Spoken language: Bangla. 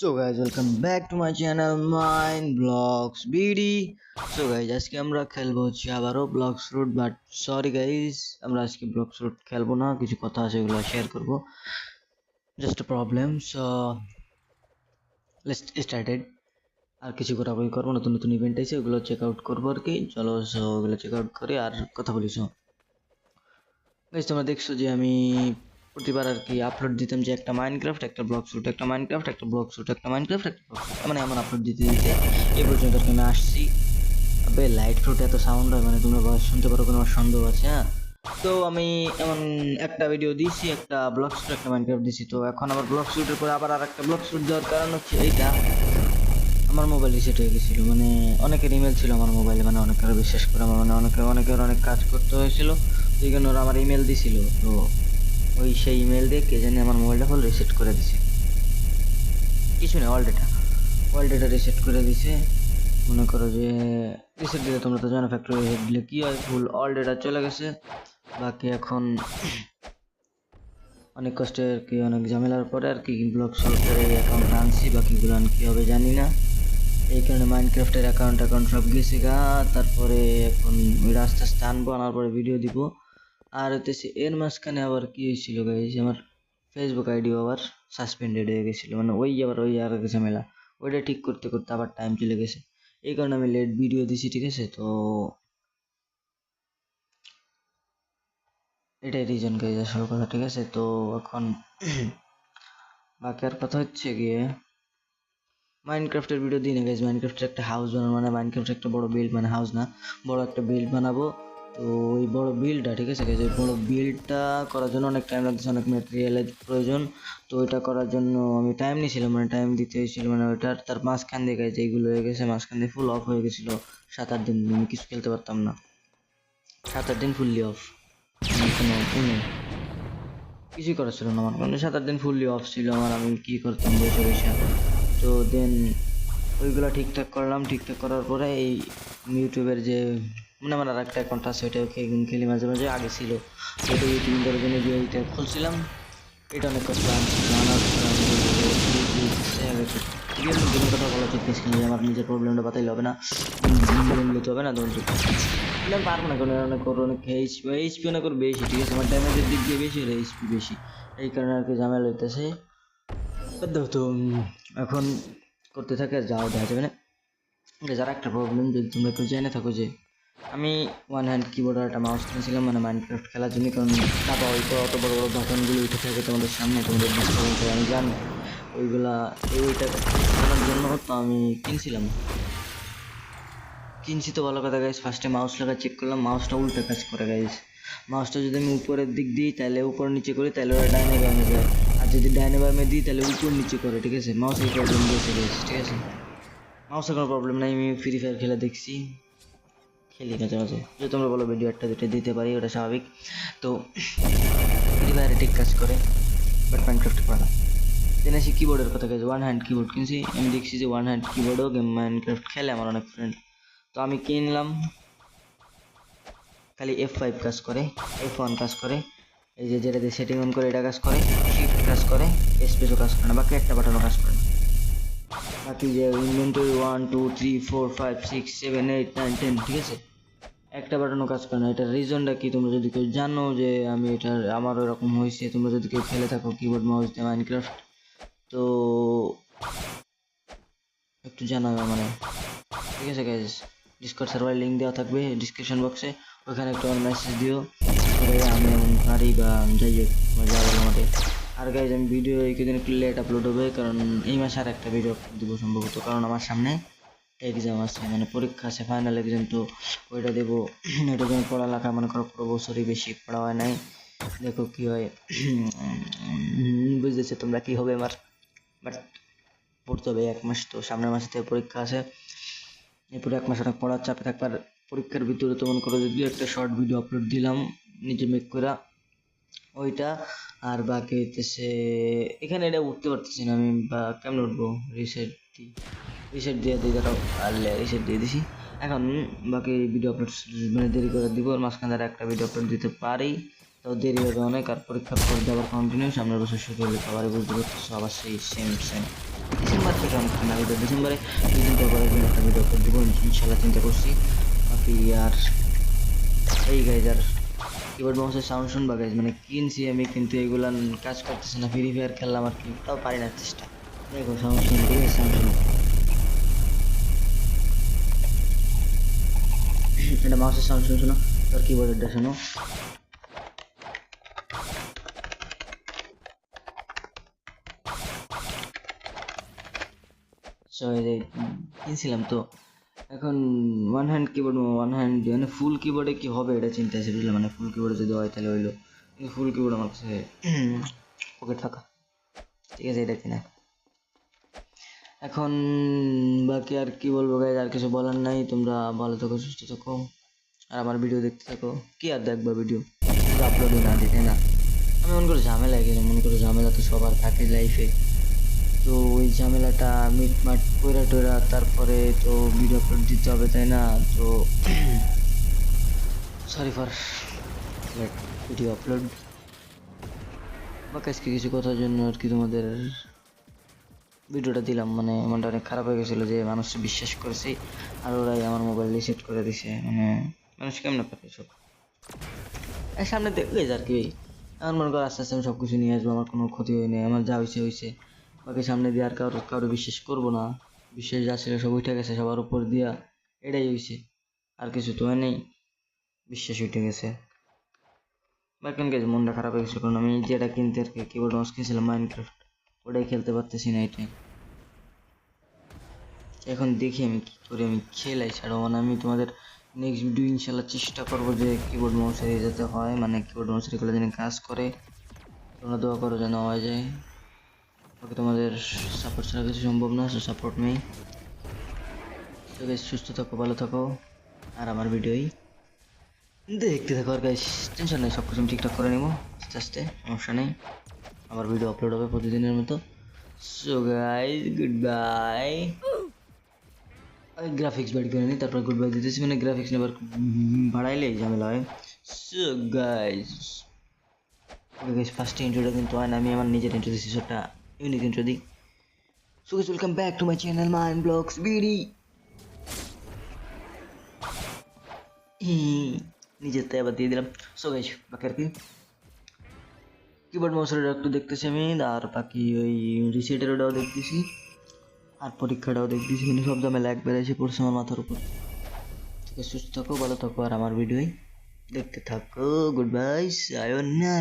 So guys, welcome back to my channel Mind Blocks BD. So guys, আজকে আমরা খেলবো হচ্ছে আবারও ব্লকস রুট, বাট সরি গাইস, আমরা আজকে ব্লকস রুট খেলবো না, কিছু কথা আছে ওগুলো শেয়ার করব, just a problem. So let's started. আর কিছু ঘোরাঘুরি করবো, নতুন নতুন ইভেন্ট আছে ওগুলো চেক আউট করবো আর কি। চলো সো ওগুলো চেক আউট করে আর কথা বলি। সো গাইস, তোমরা দেখছো যে আমি প্রতিবার আর কি আপলোড দিতাম যে একটা মাইনক্রাফট, একটা ব্লক শুট, একটা মাইনক্রাফট, একটা ব্লক শুট, একটা মাইনক্রাফট, একটা ব্লক শুট, মানে এমন আপলোড দিতে দিতে এই পর্যন্ত আমি আসছি। আবে লাইট ফ্রুট এত সাউন্ড হয়, মানে তোমরা শুনতে পারো, কোনো সন্দেহ আছে? হ্যাঁ, তো আমি এমন একটা ভিডিও দিয়েছি, একটা ব্লক শুট, একটা মাইনক্রাফট দিয়েছি। তো এখন আবার ব্লক শুটের পরে আবার আর একটা ব্লক শুট দেওয়ার কারণ হচ্ছে এইটা, আমার মোবাইল রিসেট হয়ে গেছিলো। মানে অনেকের ইমেল ছিল আমার মোবাইলে, মানে অনেকের বিশ্বাস করে আমার, মানে অনেকের অনেক কাজ করতে হয়েছিল, এই জন্য ওরা আমার ইমেল দিছিল। তো ওই সেই ইমেল দিয়ে কে জানি আমার মোবাইলটা ফুল রিসেট করে দিছে, কিছু নেই, অল ডেটা রিসেট করে দিছে। মনে করো যে রিসেট দিলে তোমরা তো জানো, ফ্যাক্টরি রিসেট দিলে কী হয়, ফুল অল ডেটা চলে গেছে। বাকি এখন অনেক কষ্টে আর কি, অনেক ঝামেলার পরে আর কি ব্লক সফটওয়্যার এই অ্যাকাউন্ট আনছি, বাকিগুলো আন কী হবে জানি না। এই কারণে মাইনক্রাফটের অ্যাকাউন্ট সব গেছে গা। তারপরে এখন ওইটা আস্তে আস্তে আনবো, আনার পরে ভিডিও দিব। আর হতেছে এর মাঝখানে আবার কি হয়েছিল গাইজ, আমার ফেসবুক আইডিও আবার সাসপেন্ডেড হয়ে গেছিলো, মানে ওই আর ঝামেলা, ওইটা ঠিক করতে করতে আবার টাইম চলে গেছে। এই কারণে আমি লেট ভিডিও দিছি, ঠিক আছে? তো এটাই রিজন গাইজ, আসল কথা, ঠিক আছে? তো এখন বাকি আর কথা হচ্ছে গিয়ে মাইনক্রাফটের ভিডিও দিই না গাইজ। মাইনক্রাফটের একটা হাউস বানাবো, মানে মাইনক্রাফটের একটা বড় বিল্ড, মানে হাউস না, বড় একটা বিল্ড বানাবো। তো ওই বড় বিল্ডটা, ঠিক আছে গাইজ, ওই বড় বিল্ডটা করার জন্য অনেক টাইম লাগতেছে, অনেক ম্যাটেরিয়ালের প্রয়োজন। তো ওইটা করার জন্য আমি টাইম নিয়েছিলাম, মানে টাইম দিতে হয়েছিল, মানে ওইটার তার মাঝখান দিয়ে গাইজ এইগুলো হয়ে গেছে, মাঝখান দিয়ে ফুল অফ হয়ে গেছিলো 7-8 দিন, আমি কিছু খেলতে পারতাম না, 7-8 দিন ফুললি অফ, কোনো কিছুই করার ছিল না আমার, মানে 7-8 দিন ফুললি অফ ছিল আমার, আমি কী করতাম বসে বসে। তো দেন ওইগুলো ঠিকঠাক করলাম, ঠিকঠাক করার পরে এই ইউটিউবের যে, মানে আমার আর একটা অ্যাকাউন্ট আছে, ওইটা খেলি মাঝে মাঝে, আগে ছিল ওইটা ইউটিউব করার জন্য যে ওইটা খুলছিলাম, এটা অনেক কষ্ট আনার পরে কথা বলা ঠিক যে আমার নিজের প্রবলেমটা বাতাইলে হবে না, নিতে হবে না, তখন পারবো না, কারণ অনেক এইচপি অনেক বেশি, ঠিক আছে? আমার ড্যামেজের দিক দিয়ে বেশি, এইচপি বেশি, এই কারণে আর কি ঝামেলা হইতেছে। তো এখন করতে থাকে আর যাওয়া দেখা যাবে না। যারা একটা প্রবলেম, যদি তোমরা একটু জেনে থাকো যে আমি ওয়ান হ্যান্ড কিবোর্ড আর একটা মাউস কিনেছিলাম, মানে মাইনক্রাফট খেলার জন্য, কারণ তারপর হয়তো অত বড় বড় বাটনগুলো উঠে থাকে তোমাদের সামনে, তোমাদের ডিস্টার্বেন্স হয় আমি জানি, ওইটা করার জন্য তো আমি কিনছি তো ভালো কথা গাইজ। ফার্স্টে মাউস লাগা চেক করলাম, মাউসটা উল্টো কাজ করে গাইজ। মাউসটা যদি আমি উপরের দিক দিই তাহলে উপর নিচে করি, তাহলে ওরা ডাইনে বামে যায়, আর যদি ডাইনে বামে দিই তাহলে উপর নিচে করে, ঠিক আছে? মাউসের প্রবলেম দিয়েছে গাইজ, ঠিক আছে? মাউসের কোনো প্রবলেম নাই, আমি ফ্রি ফায়ার খেলে দেখছি, খেলি মাঝে মাঝে, যদি তোমরা বলো ভিডিও একটা দুটো দিতে পারি, ওটা স্বাভাবিক। তো ফ্রি ফায়ারে ঠিক কাজ করে, বাট মাইনক্রাফটে করে না। দেন আসি কিবোর্ডের কথা গেছে, ওয়ান হ্যান্ড কিবোর্ড কিনছি, আমি দেখছি যে ওয়ান হ্যান্ড কিবোর্ডও গেম মাইনক্রাফট খেলে আমার অনেক ফ্রেন্ড। তো আমি কিনলাম, খালি F5 কাজ করে, F1 কাজ করে, এই যে যেটা দিয়ে সেটিং অন করে এটা কাজ করে, শিফট কাজ করে, স্পেসও কাজ করে না, বাকি একটা বাটনও কাজ করে না। বাকি যে ইনভেন্টরি 1 2 3 4 5 6 7 8 9 10, ঠিক আছে? একটা বাটনও কাজ করে না। এটার রিজনটা কি তোমরা যদি কেউ জানো যে আমি আমার এরকম হয়েছে, তোমরা যদি কেউ খেলে থাকো কিবোর্ড মাউস দিয়ে মাইনক্রাফট, তো একটু জানাবে মানে, ঠিক আছে গাইজ? ডিসকর্ড সার্ভার লিঙ্ক দেওয়া থাকবে ডিসক্রিপশন বক্সে, ওখানে একটু আমার মেসেজ দিও, আমি এমন পারি বা যাই হোক তোমার যা বলো আমাদের। আর গাইজ, আমি ভিডিও এই কদিন একটু লেট আপলোড হবে, কারণ এই মাসে আর একটা ভিডিও দেবো সম্ভবত, কারণ আমার সামনে এক্সাম আছে, মানে পরীক্ষা আছে, ফাইনাল এক্সাম। তো ওইটা দেবো, এটার জন্য পড়ালেখা মনে করো পুরো বছরই বেশি পড়া হয় নাই, দেখো কী হয়। বুঝতেছো তোমরা কী হবে আমার, বাট পড়তে হবে 1 মাস, তো সামনের মাসে থেকে পরীক্ষা আছে, এরপরে 1 মাস অনেক পড়ার চাপে থাকবার। পরীক্ষার ভিতরে তো মনে করো যদি একটা শর্ট ভিডিও আপলোড দিলাম নিজে মেক করা ওইটা, আর বাকি হইতেছে এখানে এটা উঠতে পারতেছি না আমি, বা কেমন উঠবো? রিসেট দিয়ে দিই, ধরো আলে রিসেট দিয়ে দিছি। এখন বাকি ভিডিও আপলোড মানে দেরি করে দিব, আর মাঝখানে একটা ভিডিও আপলোড দিতে পারি, তো দেরি হবে অনেক। আর পরীক্ষার পর আবার কন্টিনিউ, সামনের বছর শুরু হলে আবার বুঝতে পারতেছো, আবার সেই সেম ডিসেম্বর থেকে অনেক না ভিডিও, ডিসেম্বরে 2 দিন পর একদিন একটা ভিডিও করে দেবো ইনশাল্লাহ, চিন্তা করছি। বাকি আর এই গাইজ আর কিবোর্ড মাউসের সাউন্ড শুনবা গাইজ, মানে কিনছি আমি কিন্তু এগুলা কাজ করতেছে না। ফ্রি ফায়ার খেললাম আর কি, তাও পারি না চেষ্টা। দেখো সাউন্ড শুনো, ঠিক আছে? সাউন্ড শুনো, এটা মাউসের সাউন্ড শুনো, শোনো তোর কিবোর্ডেরটা শোনো। সো এই যে কিনছিলাম তো, এখন one hand keyboard, one hand মানে ফুল কিবোর্ডে কি হবে এটা চিন্তা আছে, বুঝলে? মানে ফুল কিবোর্ডে যদি হয় তাহলে হইলো, কিন্তু ফুল কিবোর্ড আমার কাছে পকেট ফাঁকা, ঠিক আছে? এটা কিনা এখন। বাকি আর কি বলবো গাইজ, আর কিছু বলার নাই। তোমরা ভালো থাকো, সুস্থ থাকো, আর আমার ভিডিও দেখতে থাকো। কি আর দেখবা ভিডিও, আপলোডই না দিই, তাই না? আমি মনে করি ঝামেলা, কিন্তু মনে করি ঝামেলা তো সবার থাকে লাইফে। তো ওই ঝামেলাটা মিটমাট কইরা টইরা তারপরে তো ভিডিও আপলোড দিতে হবে, তাই না? তো sorry for late video upload. বা আজকে কিছু কথার জন্য আর কি তোমাদের ভিডিওটা দিলাম, মানে মনটা অনেক খারাপ হয়ে গেছিলো যে মানুষ বিশ্বাস করেছে আর ওরাই আমার মোবাইল রিসেট করে দিছে। মানে মানুষ কেমন পারে সব সামনে দেখবে আর কি। আমার মনে করো আস্তে আস্তে আমি সব কিছু নিয়ে আসবো, আমার কোনো ক্ষতি হয়নি, আমার যা হয়েছে হয়েছে। বাকি সামনে দিয়ে আর কারো বিশ্বাস করবো না। বিশ্বাস যা ছিল সব উঠে গেছে সবার উপর দিয়া, এটাই হয়েছে, আর কিছু তো হয় নেই, বিশ্বাস উঠে গেছে। বা কেন গেছে মনটা খারাপ হয়ে গেছে, কারণ আমি যেটা কিনতে আর কি কিবোর্ড মাউস কিনছিলাম মাইনক্রাফট, ওটাই খেলতে পারতেছি না এটাই। এখন দেখি আমি কি করি, আমি খেলাই ছাড়ো। মানে আমি তোমাদের নেক্সট ভিডিও ইনশাল্লাহ চেষ্টা করবো যে কিবোর্ড মাউসের যাতে হয়, মানে কিবোর্ড মাউসের এগুলো যেন কাজ করে। তোমরা দোয়া করো যেন হয়ে যায়। ওকে, তোমাদের সাপোর্ট ছাড়া কিছু সম্ভব না, সো সাপোর্ট নেই। তো গাইস সুস্থ থাকো, ভালো থাকো, আর আমার ভিডিওই দেখতে থাকো। আর গাইস টেনশন নেই, সব কিছু আমি ঠিকঠাক করে নেবো আস্তে আস্তে, সমস্যা নেই। আমার ভিডিও আপলোড হবে প্রতিদিনের মতো। So guys good bye. Graphics বাড়ি করে নিই, তারপর গুড বাই দিতেছি, মানে গ্রাফিক্স নেবার বাড়াইলেই ঝামেলা হয়। So guys okay guys, first ইন্ট্রোটা কিন্তু হয় না, আমি আমার নিজের ইন্ট্রো দিচ্ছি, সেটা ইউনিক ইন্ট্রো দিই। So guys welcome back to my channel mind blogs BD. নিজের তাই আবার দিয়ে দিলাম। সো গাইস বাকি আর কি কিবোর্ড মাউসের একটু দেখতেছি আমি, আর বাকি ওই রিসেটের ওটাও দেখতেছি, আর পরীক্ষাটাও দেখতেছি, মানে সব ঝামেলা একবারে এসে পড়ছে আমার মাথার উপর। ঠিক আছে, সুস্থ থাকো, ভালো থাকো, আর আমার ভিডিওই দেখতে থাকো। Good bye, সায়োনারা।